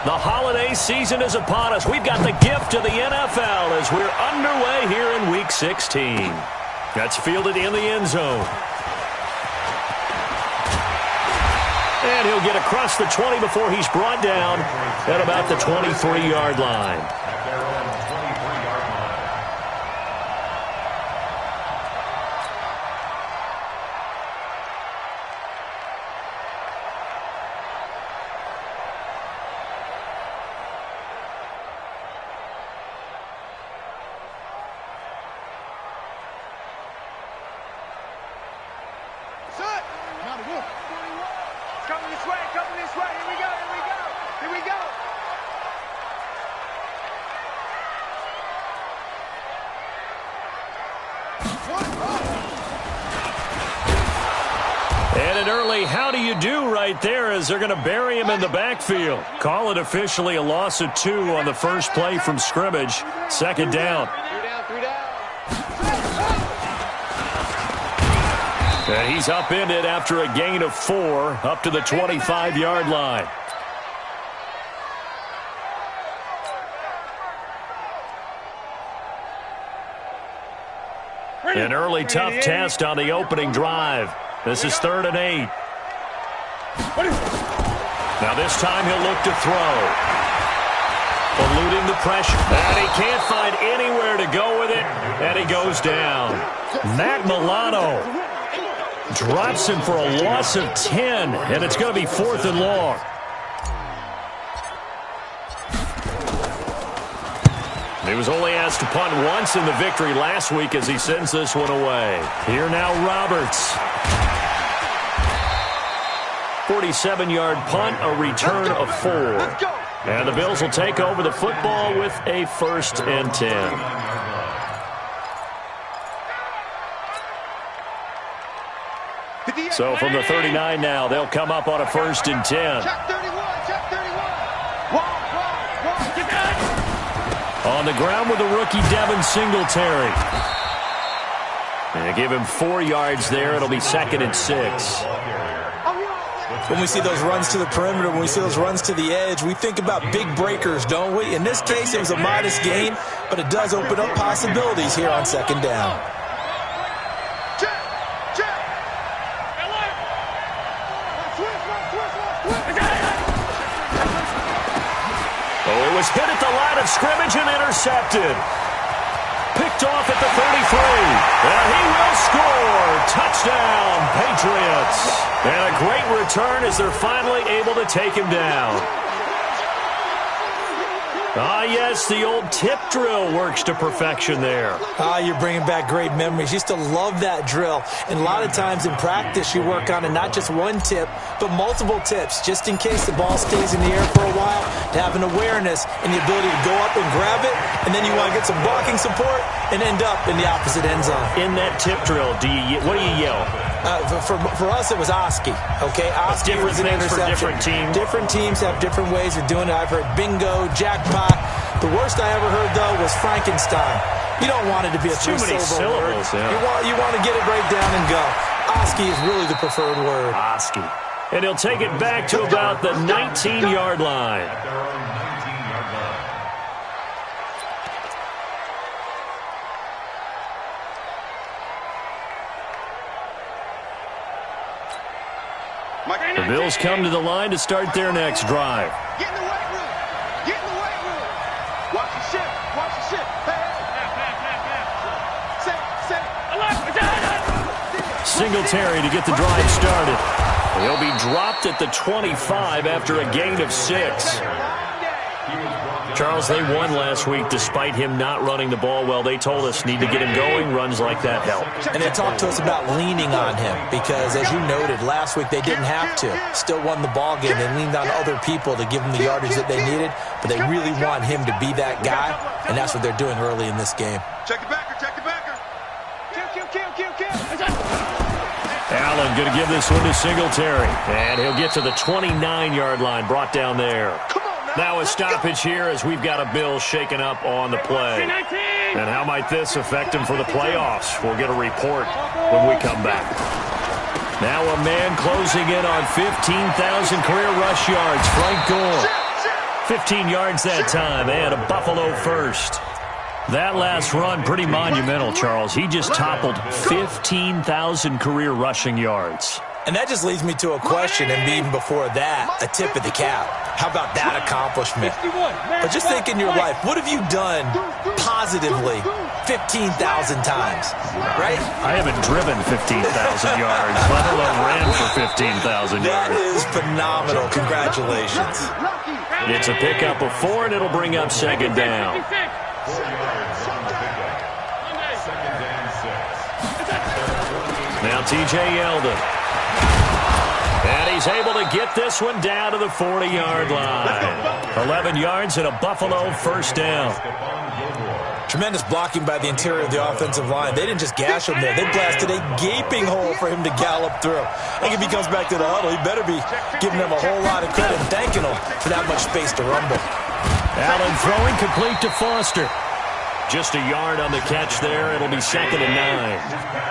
The holiday season is upon us. We've got the gift of the NFL as we're underway here in Week 16. That's fielded in the end zone. And he'll get across the 20 before he's brought down at about the 23-yard line. And an early how do you do right there as they're going to bury him in the backfield. Call it officially a loss of 2 on the first play from scrimmage. Second down. And he's upended after a gain of 4 up to the 25-yard line. An early tough test on the opening drive. This is 3rd and 8. Now this time he'll look to throw. Eluding the pressure. And he can't find anywhere to go with it. And he goes down. Matt Milano drops him for a loss of 10. And it's going to be 4th and long. He was only asked to punt once in the victory last week as he sends this one away. Here now Roberts. 47-yard punt, a return of 4. And the Bills will take over the football with a 1st and 10. So from the 39 now, they'll come up on a 1st and 10. On the ground with the rookie Devin Singletary. And they give him 4 yards there. It'll be 2nd and 6. When we see those runs to the perimeter, when we see those runs to the edge, we think about big breakers, don't we? In this case, it was a modest gain, but it does open up possibilities here on 2nd down. Oh, it was hit at the line of scrimmage and intercepted. Picked off at the 33. And he will score. Touchdown, Patriots. And a great return as they're finally able to take him down. Ah, yes, the old tip drill works to perfection there. Ah, you're bringing back great memories. Used to love that drill. And a lot of times in practice, you work on it, not just one tip, but multiple tips, just in case the ball stays in the air for a while, to have an awareness and the ability to go up and grab it, and then you want to get some blocking support and end up in the opposite end zone. In that tip drill, what do you yell? For us, it was Oski. Okay, Oski was an interception. For different teams. Different teams have different ways of doing it. I've heard bingo, jackpot. The worst I ever heard, though, was Frankenstein. You don't want it to be a three-syllable word. Yeah. You want to get it right down and go. Oski is really the preferred word. Oski. And he'll take it back to about the 19-yard line. The Bills come to the line to start their next drive. Get in the weight room. Get in the weight room. Watch your shit. Watch your shit. Hey. Singletary to get the drive started. He'll be dropped at the 25 after a gain of 6. Charles, they won last week despite him not running the ball well. They told us need to get him going. Runs like that help. And they talked to us about leaning on him because, as you noted, last week they didn't have to. Still won the ball game. They leaned on other people to give them the yardage that they needed, but they really want him to be that guy, and that's what they're doing early in this game. Check the backer. Check the backer. Kill. Allen going to give this one to Singletary. And he'll get to the 29-yard line, brought down there. Now a stoppage here as we've got a Bill shaken up on the play. And how might this affect him for the playoffs? We'll get a report when we come back. Now a man closing in on 15,000 career rush yards, Frank Gore. 15 yards that time, and a Buffalo first. That last run, pretty monumental, Charles. He just toppled 15,000 career rushing yards. And that just leads me to a question, and even before that, a tip of the cap. How about that accomplishment? But just think in your life, what have you done positively 15,000 times, right? I haven't driven 15,000 yards, let alone ran for 15,000 yards. That is phenomenal. Congratulations. It's a pickup of 4, and it'll bring up second down. Now T.J. Yeldon. And he's able to get this one down to the 40-yard line. 11 yards and a Buffalo first down. Tremendous blocking by the interior of the offensive line. They didn't just gash him there. They blasted a gaping hole for him to gallop through. I think if he comes back to the huddle, he better be giving them a whole lot of credit and thanking them for that much space to rumble. Allen throwing complete to Foster. Just a yard on the catch there. It'll be second and 9.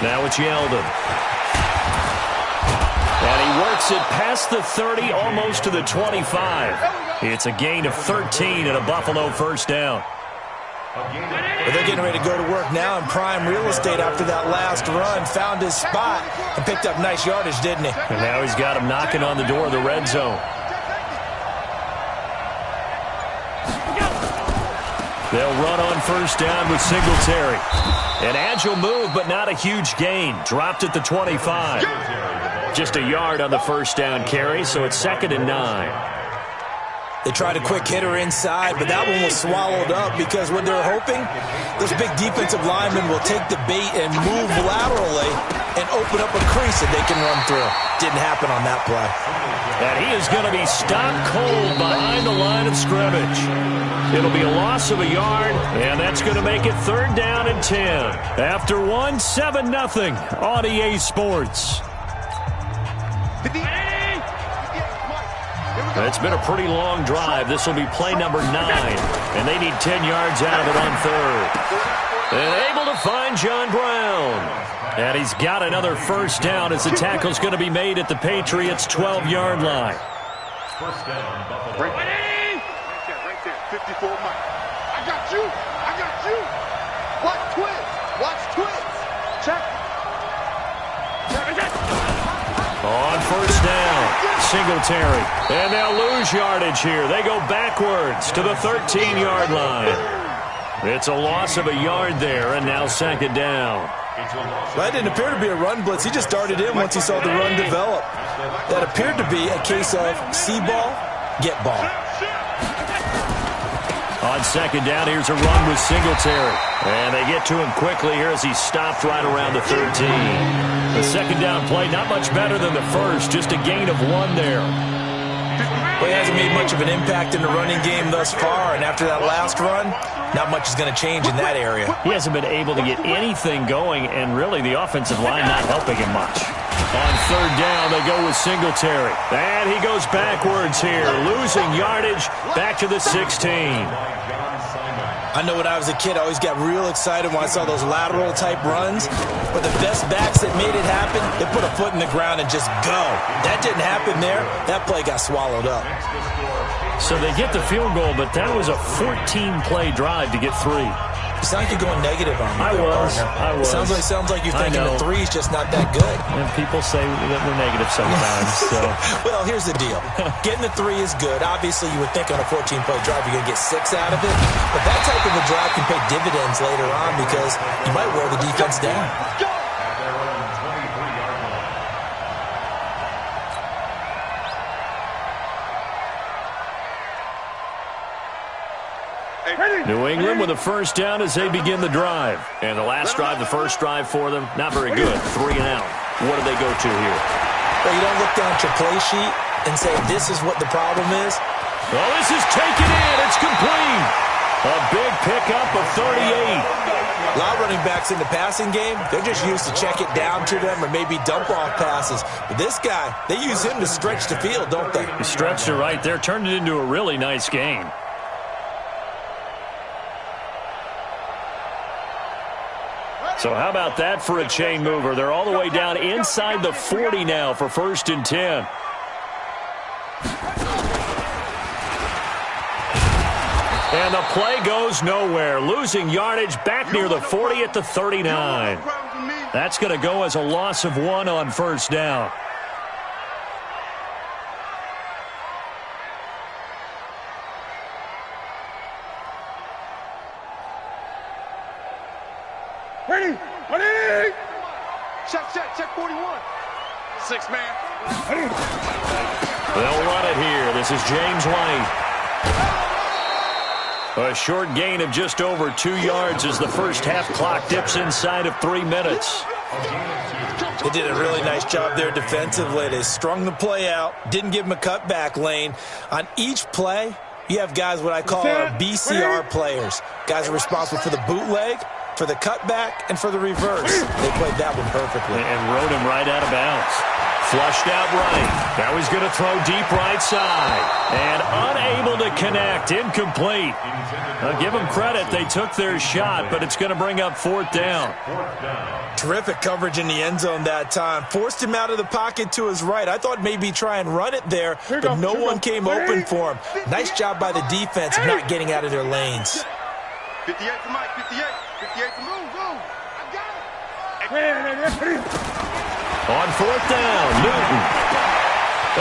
Now it's Yeldon. And he works it past the 30, almost to the 25. It's a gain of 13 and a Buffalo first down. But they're getting ready to go to work now in prime real estate after that last run. Found his spot and picked up nice yardage, didn't he? And now he's got him knocking on the door of the red zone. They'll run on first down with Singletary. An agile move, but not a huge gain. Dropped at the 25. Just a yard on the first down carry, so it's second and 9. They tried a quick hitter inside, but that one was swallowed up because what they're hoping, those big defensive linemen will take the bait and move laterally and open up a crease that they can run through. Didn't happen on that play. And he is going to be stopped cold behind the line of scrimmage. It'll be a loss of a yard, and that's going to make it third down and 10. After one, 7-0 on EA Sports. It's been a pretty long drive. This will be play number 9, and they need 10 yards out of it on third. And able to find John Brown. And he's got another first down as the tackle's going to be made at the Patriots' 12-yard line. First down, Buffalo. Right there, 54 Mike. I got you. Watch twins. Check. On first down, Singletary. And they'll lose yardage here. They go backwards to the 13-yard line. It's a loss of a yard there, and now second down. That didn't appear to be a run blitz. He just darted in once he saw the run develop. That appeared to be a case of see ball, get ball. On second down, here's a run with Singletary. And they get to him quickly here as he stopped right around the 13. The second down play, not much better than the first, just a gain of 1 there. Well, he hasn't made much of an impact in the running game thus far, and after that last run, not much is going to change in that area. He hasn't been able to get anything going, and really the offensive line not helping him much. On third down, they go with Singletary. And he goes backwards here, losing yardage back to the 16. I know when I was a kid, I always got real excited when I saw those lateral-type runs. But the best backs that made it happen, they put a foot in the ground and just go. That didn't happen there. That play got swallowed up. So they get the field goal, but that was a 14-play drive to get 3. You sound like you're going negative on me. I was. Sounds like you're thinking the 3's just not that good. And people say that we're negative sometimes. So. Well, here's the deal. Getting the 3 is good. Obviously, you would think on a 14-play drive you're going to get 6 out of it. But that type of a drive can pay dividends later on because you might wear the defense down. New England with a first down as they begin the drive. And the last drive, the first drive for them, not very good. 3 and out. What do they go to here? Well, you don't look down at your play sheet and say, this is what the problem is. Oh, this is taken in. It's complete. A big pickup of 38. A lot of running backs in the passing game, they're just used to check it down to them or maybe dump off passes. But this guy, they use him to stretch the field, don't they? He stretched it right there, turned it into a really nice game. So how about that for a chain mover? They're all the way down inside the 40 now for 1st and 10. And the play goes nowhere. Losing yardage back near the 40 at the 39. That's going to go as a loss of 1 on 1st down. Ready! Ready! Check 41. 6 man. They'll run it here. This is James White. A short gain of just over 2 yards as the first half clock dips inside of 3 minutes. They did a really nice job there defensively. They strung the play out, didn't give him a cutback lane. On each play, you have guys what I call our BCR players. Guys are responsible for the bootleg, for the cutback, and for the reverse. They played that one perfectly. And rode him right out of bounds. Flushed out right. Now he's going to throw deep right side. And unable to connect. Incomplete. I'll give them credit. They took their shot, but it's going to bring up 4th down. Terrific coverage in the end zone that time. Forced him out of the pocket to his right. I thought maybe try and run it there, but no one came open for him. Nice job by the defense of not getting out of their lanes. 58 to Mike, 58. 58 to move. I got it. On 4th down, Newton.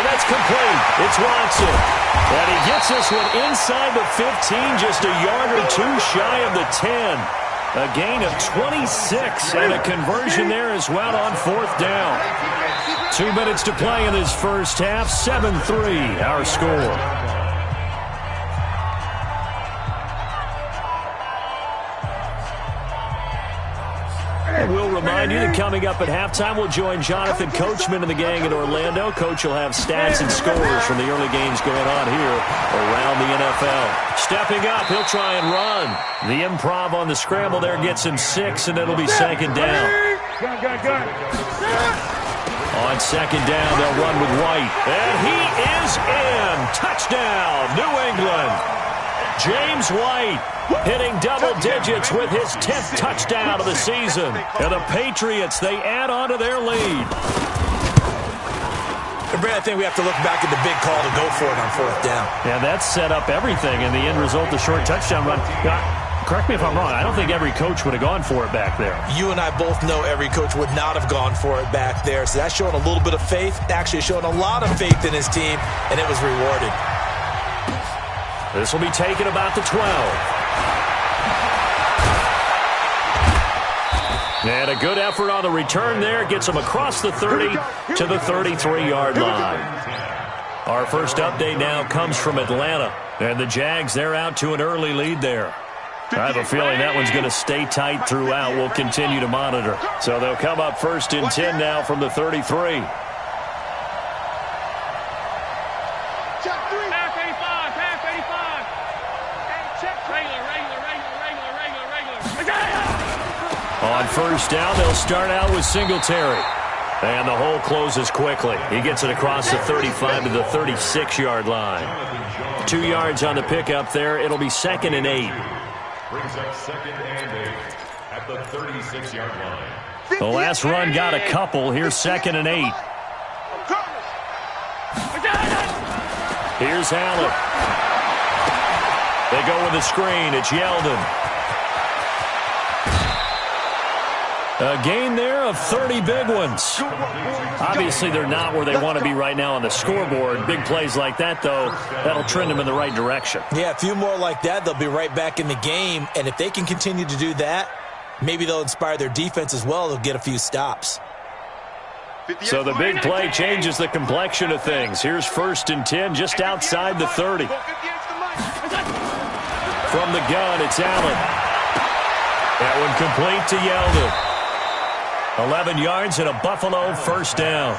And that's complete. It's Watson. And he gets this one inside the 15, just a yard or 2 shy of the 10. A gain of 26 and a conversion there as well on 4th down. 2 minutes to play in this first half. 7-3 our score. And we'll remind you that coming up at halftime, we'll join Jonathan Coachman and the gang in Orlando. Coach will have stats and scores from the early games going on here around the NFL. Stepping up, he'll try and run. The improv on the scramble there gets him 6, and it'll be 2nd down. On 2nd down, they'll run with White. And he is in. Touchdown, New England. James White hitting double digits with his 10th touchdown of the season. And the Patriots, they add on to their lead. And Brad, I think we have to look back at the big call to go for it on 4th down. Yeah, that set up everything in the end result, the short touchdown run. Correct me if I'm wrong. I don't think every coach would have gone for it back there. You and I both know every coach would not have gone for it back there. So that's showing a little bit of faith, actually showing a lot of faith in his team, and it was rewarded. This will be taken about the 12. And a good effort on the return there. Gets him across the 30 to the 33-yard line. Our first update now comes from Atlanta. And the Jags, they're out to an early lead there. I have a feeling that one's going to stay tight throughout. We'll continue to monitor. So they'll come up 1st and 10 now from the 33. On 1st down, they'll start out with Singletary. And the hole closes quickly. He gets it across the 35 to the 36-yard line. 2 yards on the pickup there. It'll be 2nd and 8. Brings up 2nd and 8 at the 36-yard line. The last run got a couple. Here's 2nd and 8. Here's Allen. They go with the screen. It's Yeldon. A gain there of 30 big ones. Obviously, they're not where they want to be right now on the scoreboard. Big plays like that, though, that'll trend them in the right direction. Yeah, a few more like that, they'll be right back in the game. And if they can continue to do that, maybe they'll inspire their defense as well. They'll get a few stops. So the big play changes the complexion of things. Here's 1st and 10 just outside the 30. From the gun, it's Allen. That one complete to Yeldon. 11 yards and a Buffalo 1st down.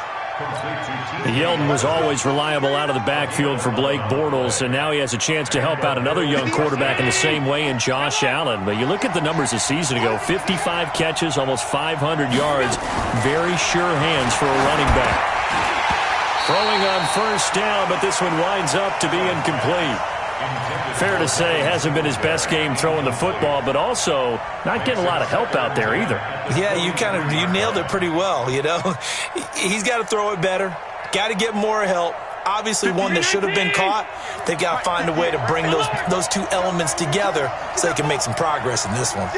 Yeldon was always reliable out of the backfield for Blake Bortles, and now he has a chance to help out another young quarterback in the same way in Josh Allen. But you look at the numbers a season ago, 55 catches, almost 500 yards. Very sure hands for a running back. Throwing on 1st down, but this one winds up to be incomplete. Fair to say, hasn't been his best game throwing the football, but also not getting a lot of help out there either. Yeah, you nailed it pretty well, you know. He's got to throw it better, got to get more help. Obviously one that should have been caught. They've got to find a way to bring those two elements together so they can make some progress in this one.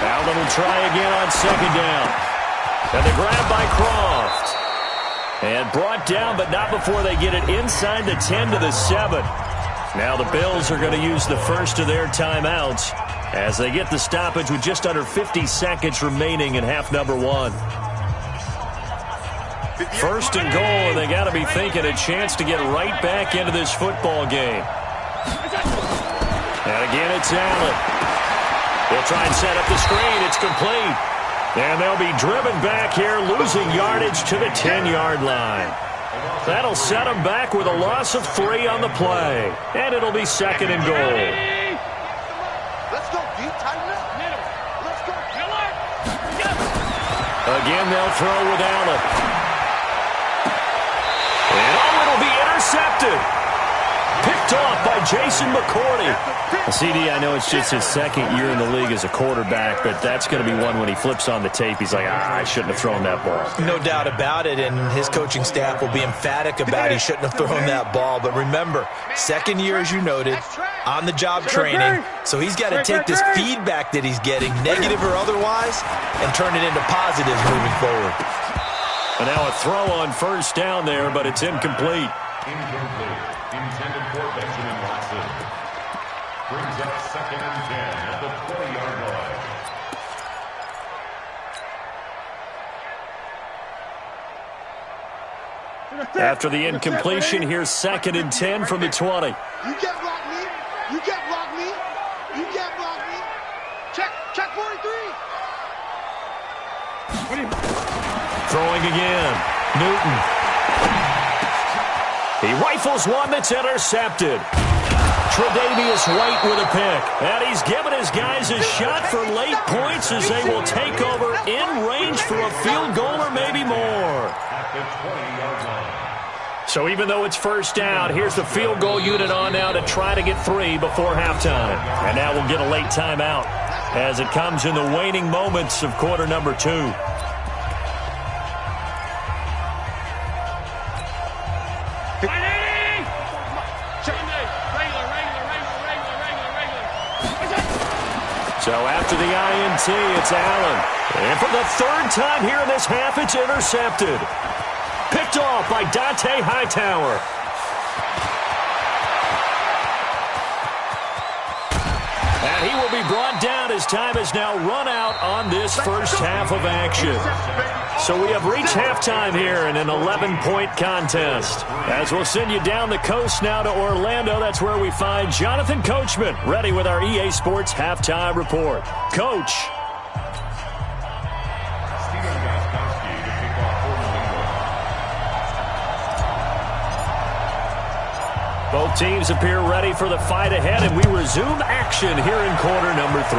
Allen will try again on second down. And the grab by Croft. And brought down, but not before they get it inside the 10 to the 7. Now the Bills are going to use the first of their timeouts as they get the stoppage with just under 50 seconds remaining in half number 1. First and goal, and they got to be thinking a chance to get right back into this football game. And again, it's Allen. They'll try and set up the screen. It's complete. And they'll be driven back here, losing yardage to the 10-yard line. That'll set them back with a loss of 3 on the play. And it'll be second and goal. Let's go, D. Tighten up. Let's go. Again, they'll throw with Allen. And it'll be intercepted. Picked off by Jason McCourty. CD, I know it's just his second year in the league as a quarterback, but that's going to be one when he flips on the tape. He's like, I shouldn't have thrown that ball. No doubt about it, and his coaching staff will be emphatic about he shouldn't have thrown that ball. But remember, second year, as you noted, on-the-job training, so he's got to take this feedback that he's getting, negative or otherwise, and turn it into positives moving forward. And now a throw on first down there, but it's incomplete. Incomplete. Intended for Benjamin Watson. Brings up second and 10 at the 20-yard line. After the incompletion, here's second and 10 from the 20. You can't block me. You can't block me. You can't block me. Check 43. Throwing again. Newton. He rifles one that's intercepted. Tre'Davious White with a pick. And he's given his guys a shot for late points as they will take over in range for a field goal or maybe more. At the 20-yard line. So even though it's first down, here's the field goal unit on now to try to get 3 before halftime. And now we'll get a late timeout as it comes in the waning moments of quarter number 2. So after the INT, it's Allen. And for the third time here in this half, it's intercepted. Picked off by Dante Hightower. And he will be brought down as time has now run out on this first half of action. So we have reached halftime here in an 11-point contest. As we'll send you down the coast now to Orlando, that's where we find Jonathan Coachman, ready with our EA Sports Halftime Report. Coach. Both teams appear ready for the fight ahead, and we resume action here in quarter number 3.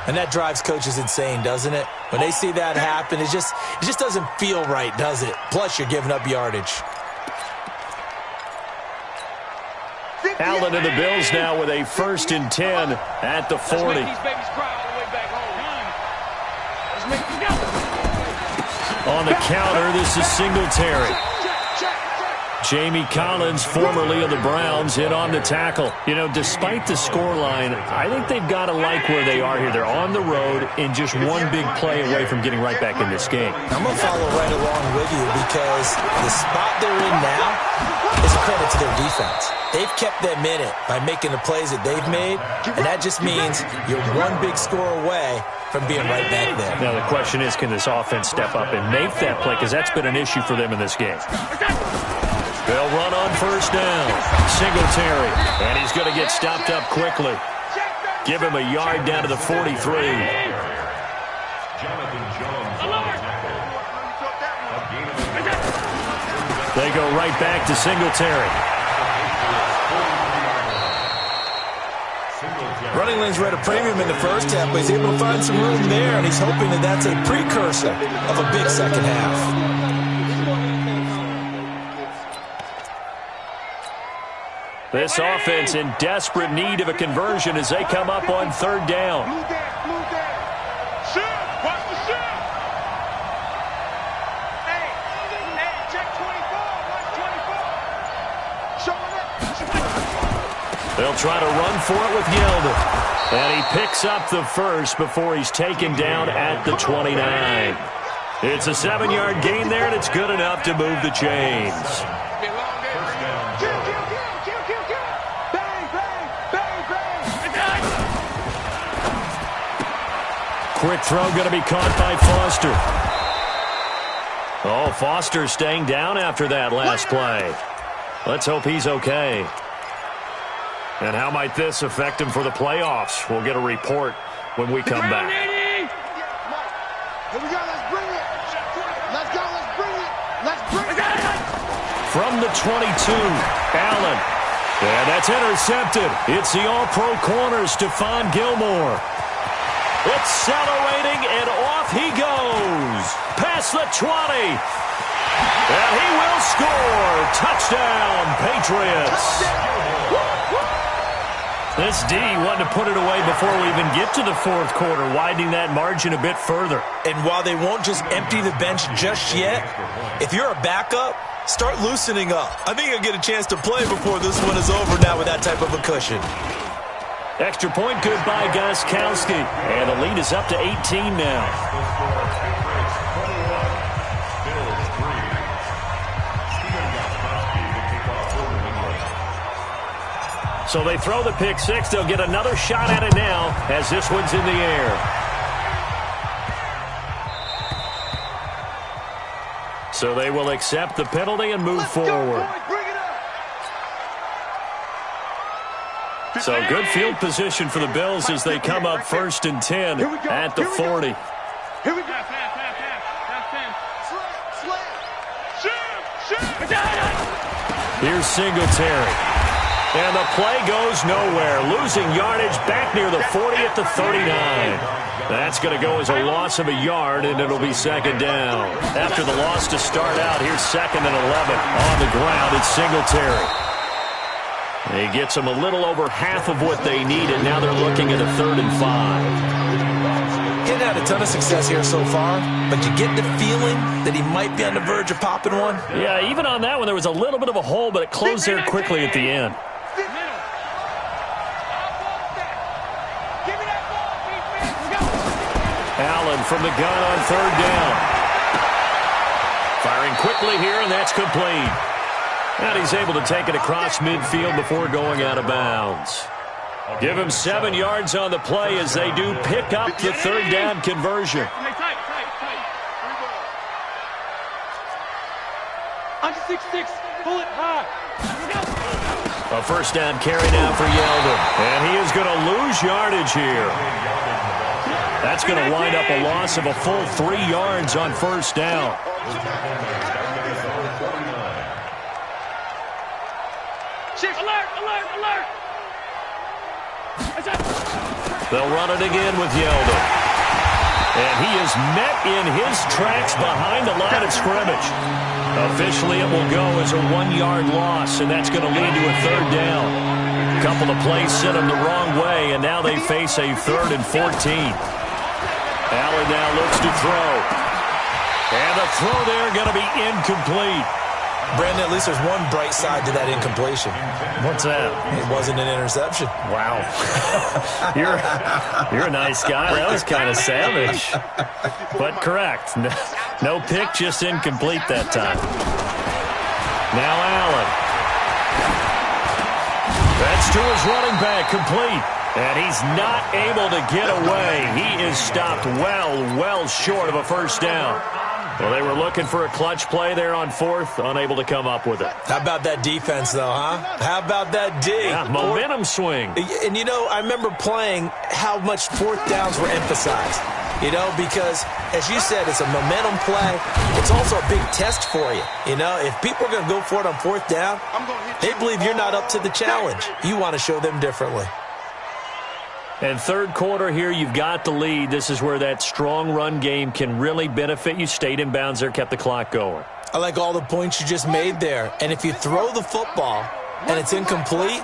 And that drives coaches insane, doesn't it? When they see that happen, it just doesn't feel right, does it? Plus, you're giving up yardage. Allen and the Bills now with a first and 10 at the 40. On the counter, this is Singletary. Jamie Collins, formerly of the Browns, in on the tackle. You know, despite the scoreline, I think they've got to like where they are here. They're on the road and just one big play away from getting right back in this game. I'm going to follow right along with you because the spot they're in now is a credit to their defense. They've kept them in it by making the plays that they've made, and that just means you're one big score away from being right back there. Now, the question is, can this offense step up and make that play? Because that's been an issue for them in this game. They'll run on first down. Singletary. And he's going to get stopped up quickly. Give him a yard down to the 43. Jonathan Jones on the tackle. They go right back to Singletary. Singletary Running lanes were at a premium in the first half, but he's able to find some room there, and he's hoping that that's a precursor of a big second half. This offense in desperate need of a conversion as they come up on third down. Move there. Shoot! Watch the shoot! Hey, check 24. Watch 24. Showing up. They'll try to run for it with Yeldon. And he picks up the first before he's taken down at the 29. It's a 7-yard gain there, and it's good enough to move the chains. Quick throw going to be caught by Foster. Oh, Foster staying down after that last play. Let's hope he's okay. And how might this affect him for the playoffs? We'll get a report when we come back. Here we go. Let's bring it. Let's go. Let's bring it. Let's bring it. From the 22, Allen. And that's intercepted. It's the all-pro corner, Stephon Gilmore. Accelerating, and off he goes. Past the 20. And he will score. Touchdown, Patriots. This D wanted to put it away before we even get to the fourth quarter, widening that margin a bit further. And while they won't just empty the bench just yet, if you're a backup, start loosening up. I think you'll get a chance to play before this one is over now with that type of a cushion. Extra point good by Gostkowski. And the lead is up to 18 now. So they throw the pick six. They'll get another shot at it now as this one's in the air. So they will accept the penalty and move forward. So good field position for the Bills as they come up 1st and 10 at the 40. Here we go. Here's Singletary. And the play goes nowhere. Losing yardage back near the 40 at the 39. That's going to go as a loss of a yard, and it'll be 2nd down. After the loss to start out, here's 2nd and 11. On the ground, it's Singletary. He gets them a little over half of what they need, and now they're looking at a 3rd and 5. He hasn't had a ton of success here so far, but you get the feeling that he might be on the verge of popping one. Yeah, even on that one, there was a little bit of a hole, but it closed there quickly at the end. Allen from the gun on 3rd down. Firing quickly here, and that's complete. And he's able to take it across midfield before going out of bounds. Give him 7 yards on the play as they do pick up the 3rd down conversion. Under 6'6", pull it high. A 1st down carry now for Yeldon. And he is going to lose yardage here. That's going to wind up a loss of a full 3 yards on 1st down. Alert! They'll run it again with Yeldon. And he is met in his tracks behind the line of scrimmage. Officially, it will go as a 1-yard loss, and that's going to lead to a 3rd down. A couple of plays sent them the wrong way, and now they face a 3rd and 14. Allen now looks to throw. And the throw there going to be incomplete. Brandon, at least there's one bright side to that incompletion. What's that? It wasn't an interception. Wow. You're a nice guy. That was kind of savage. But correct. No pick, just incomplete that time. Now Allen. That's to his running back, complete. And he's not able to get away. He is stopped well short of a 1st down. Well, they were looking for a clutch play there on 4th, unable to come up with it. How about that defense, though, huh? How about that D? Yeah, momentum swing. And, you know, I remember playing how much 4th downs were emphasized. You know, because, as you said, it's a momentum play. It's also a big test for you. You know, if people are going to go for it on 4th down, they believe you're not up to the challenge. You want to show them differently. And third quarter here, you've got the lead. This is where that strong run game can really benefit you. Stayed in bounds there, kept the clock going. I like all the points you just made there. And if you throw the football and it's incomplete,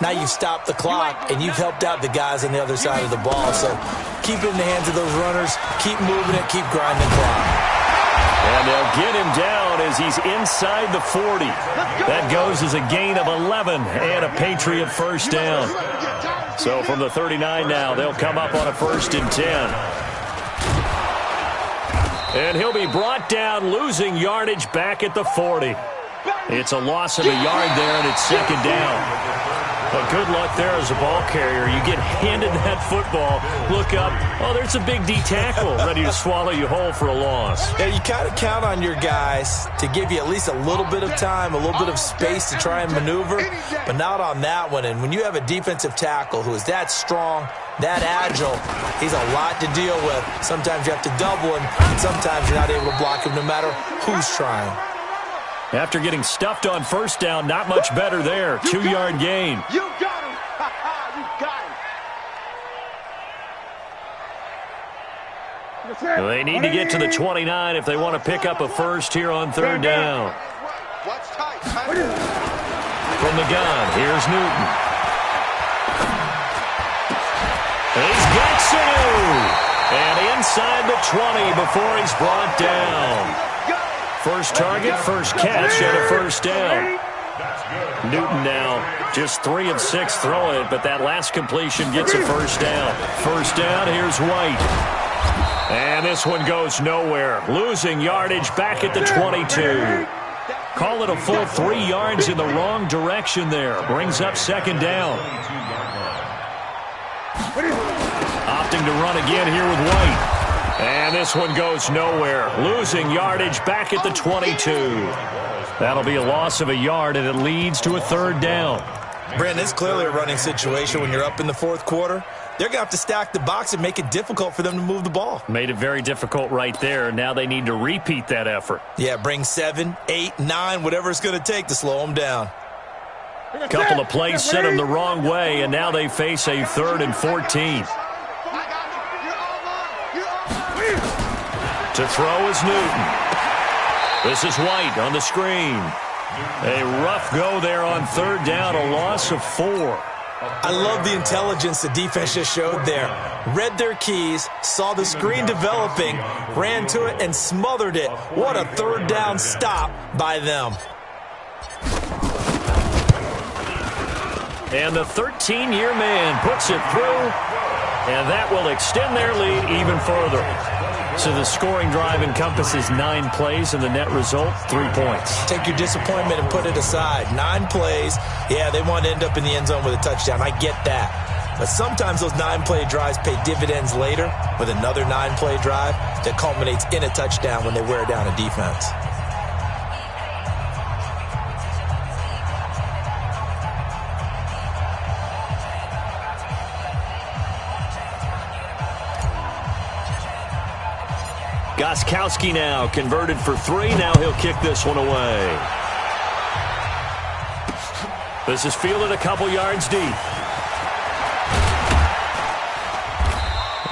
now you've stopped the clock and you've helped out the guys on the other side of the ball. So keep it in the hands of those runners. Keep moving it. Keep grinding the clock. And they'll get him down as he's inside the 40. That goes as a gain of 11 and a Patriot first down. So from the 39 now, they'll come up on a 1st and 10. And he'll be brought down, losing yardage back at the 40. It's a loss of a yard there, and it's 2nd down. But good luck there as a ball carrier. You get handed that football, look up, oh, there's a big D tackle ready to swallow you whole for a loss. Yeah, you kind of count on your guys to give you at least a little bit of time, a little bit of space to try and maneuver, but not on that one. And when you have a defensive tackle who is that strong, that agile, he's a lot to deal with. Sometimes you have to double him, and sometimes you're not able to block him no matter who's trying. After getting stuffed on 1st down, not much better there. 2-yard gain. You got him. You got him. They need to get to the 29 if they want to pick up a first here on 3rd down. From the gun, here's Newton. He's got Sanu. And inside the 20 before he's brought down. First target, first catch, and a 1st down. Newton now just 3 of 6 throwing it, but that last completion gets a 1st down. 1st down, here's White. And this one goes nowhere. Losing yardage back at the 22. Call it a full 3 yards in the wrong direction there. Brings up 2nd down. Opting to run again here with White. And this one goes nowhere. Losing yardage back at the 22. That'll be a loss of a yard, and it leads to a 3rd down. Brandon, it's clearly a running situation when you're up in the 4th quarter. They're going to have to stack the box and make it difficult for them to move the ball. Made it very difficult right there. Now they need to repeat that effort. Yeah, bring 7, 8, 9, whatever it's going to take to slow them down. Couple of plays sent them the wrong way, and now they face a 3rd and 14. To throw is Newton. This is White on the screen. A rough go there on 3rd down, a loss of 4. I love the intelligence the defense just showed there. Read their keys, saw the screen developing, ran to it, and smothered it. What a 3rd down stop by them. And the 13-year man puts it through, and that will extend their lead even further. So the scoring drive encompasses 9 plays, and the net result, 3 points. Take your disappointment and put it aside. 9 plays, yeah, they want to end up in the end zone with a touchdown. I get that. But sometimes those 9-play drives pay dividends later with another 9-play drive that culminates in a touchdown when they wear down a defense. Gostkowski now converted for 3. Now he'll kick this one away. This is fielded a couple yards deep.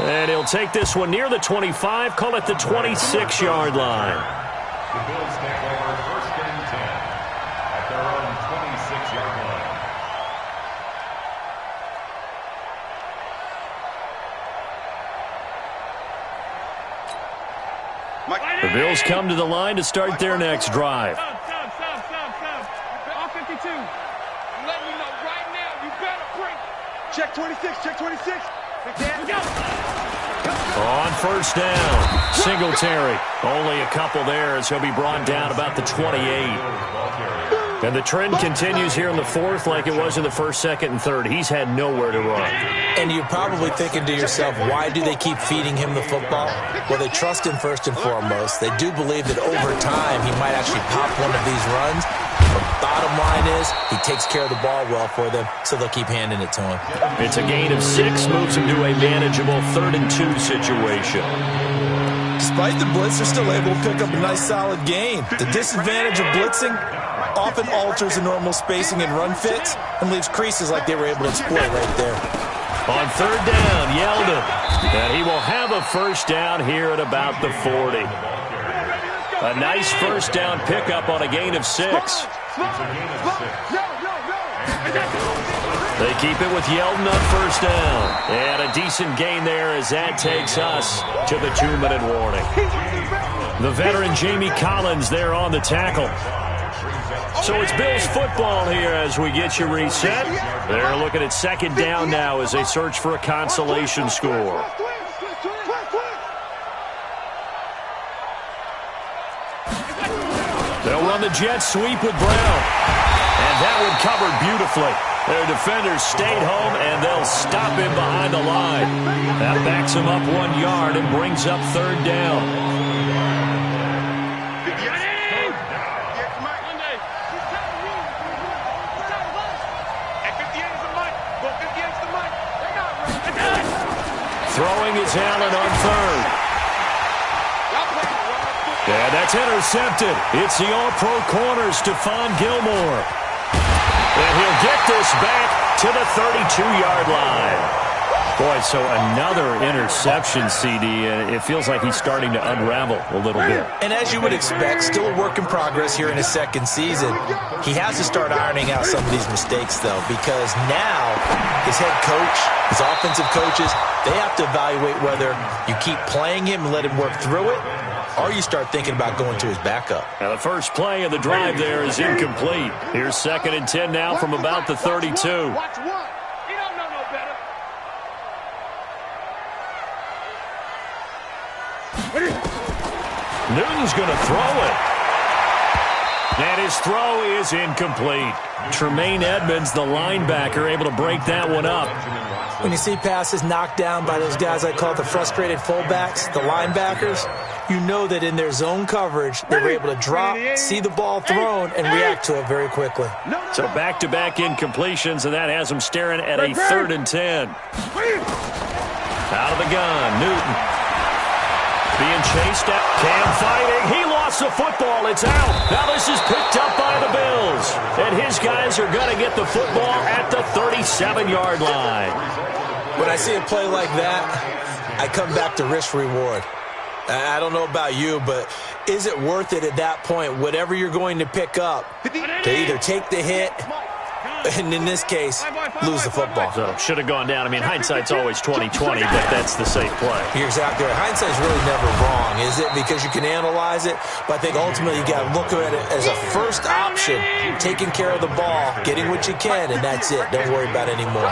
And he'll take this one near the 25, call it the 26-yard line. The Bills take over 1st and 10 at their own 26-yard line. The Bills come to the line to start their next drive. All 52. I'm letting you know right now, you better bring. Check 26, check 26. On 1st down, Singletary. Only a couple there as he'll be brought down about the 28. And the trend continues here in the 4th like it was in the 1st, 2nd, and 3rd. He's had nowhere to run. And you're probably thinking to yourself, why do they keep feeding him the football? Well, they trust him first and foremost. They do believe that over time he might actually pop one of these runs. But bottom line is he takes care of the ball well for them, so they'll keep handing it to him. It's a gain of 6, moves him to a manageable 3rd and 2 situation. Despite the blitz, they're still able to pick up a nice solid gain. The disadvantage of blitzing often alters the normal spacing and run fits and leaves creases like they were able to exploit right there. On third down, Yeldon. And he will have a first down here at about the 40. A nice first down pickup on a gain of 6. They keep it with Yeldon on first down. And a decent gain there as that takes us to the 2-minute warning. The veteran Jamie Collins there on the tackle. So it's Bills football here as we get you reset. They're looking at second down now as they search for a consolation score. They'll run the jet sweep with Brown. And that one covered beautifully. Their defenders stayed home, and they'll stop him behind the line. That backs him up 1 yard and brings up third down. Throwing is Allen on third. And that's intercepted. It's the all-pro corner, Stephon Gilmore. And he'll get this back to the 32-yard line. Boy, so another interception, CD, and it feels like he's starting to unravel a little bit. And as you would expect, still a work in progress here in his second season. He has to start ironing out some of these mistakes, though, because now his head coach, his offensive coaches, they have to evaluate whether you keep playing him and let him work through it, or you start thinking about going to his backup. Now the first play of the drive there is incomplete. Here's 2nd and 10 now from about the 32. Watch one. He don't know no better. Newton's going to throw it. And his throw is incomplete. Tremaine Edmonds, the linebacker, able to break that one up. When you see passes knocked down by those guys I call the frustrated fullbacks, the linebackers, you know that in their zone coverage, they were able to drop, see the ball thrown, and react to it very quickly. So back-to-back incompletions, and that has them staring at a 3rd and 10. Out of the gun, Newton. Being chased out. Cam fighting. He lost the football. It's out. Now this is picked up by the Bills. And his guys are going to get the football at the 37-yard line. When I see a play like that, I come back to risk-reward. I don't know about you, but is it worth it at that point, whatever you're going to pick up, to either take the hit, and in this case, lose the football? So should have gone down. I mean, hindsight's always 20/20, but that's the safe play. You're exactly right. Hindsight's really never wrong, is it? Because you can analyze it, but I think ultimately you got to look at it as a first option, taking care of the ball, getting what you can, and that's it. Don't worry about it anymore.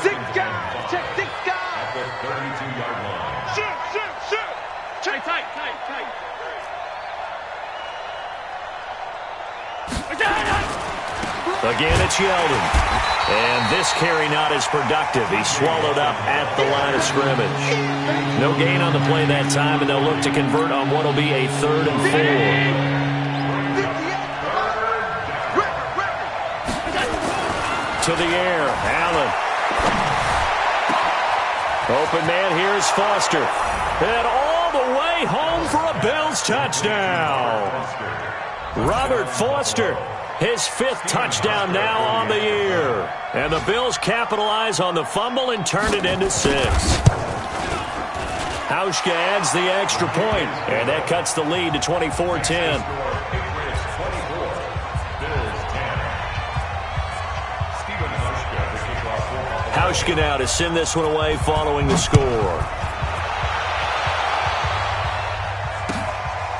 6 guys. Check 6 guys. At the 32-yard line. Shoot. Tight. Again, it's Yeldon. And this carry not as productive. He's swallowed up at the line of scrimmage. No gain on the play that time, and they'll look to convert on what will be a 3rd and 4. To the air, Allen. Open man, here's Foster. And all the way home for a Bills touchdown. Robert Foster, his 5th touchdown now on the year. And the Bills capitalize on the fumble and turn it into 6. Hauschka adds the extra point, and that cuts the lead to 24-10. Hauschka now to send this one away following the score.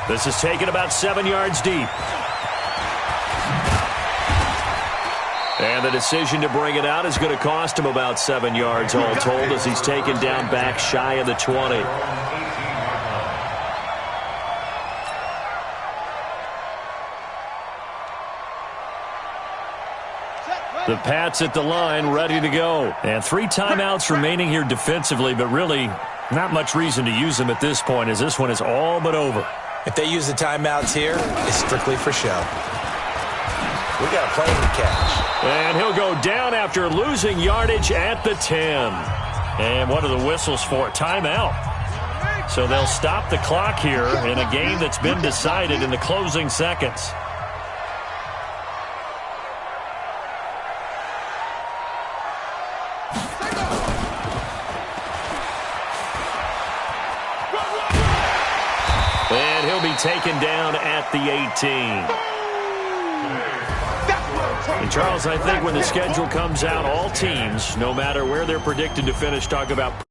This is taken about 7 yards deep. And the decision to bring it out is going to cost him about 7 yards all told as he's taken down back shy of the 20. The Pats at the line, ready to go. And 3 timeouts remaining here defensively, but really not much reason to use them at this point as this one is all but over. If they use the timeouts here, it's strictly for show. We got a plane to catch. And he'll go down after losing yardage at the 10. And what are the whistles for? Timeout. So they'll stop the clock here in a game that's been decided in the closing seconds. taken down at the 18. And Charles, I think when the schedule comes out, all teams, no matter where they're predicted to finish, talk about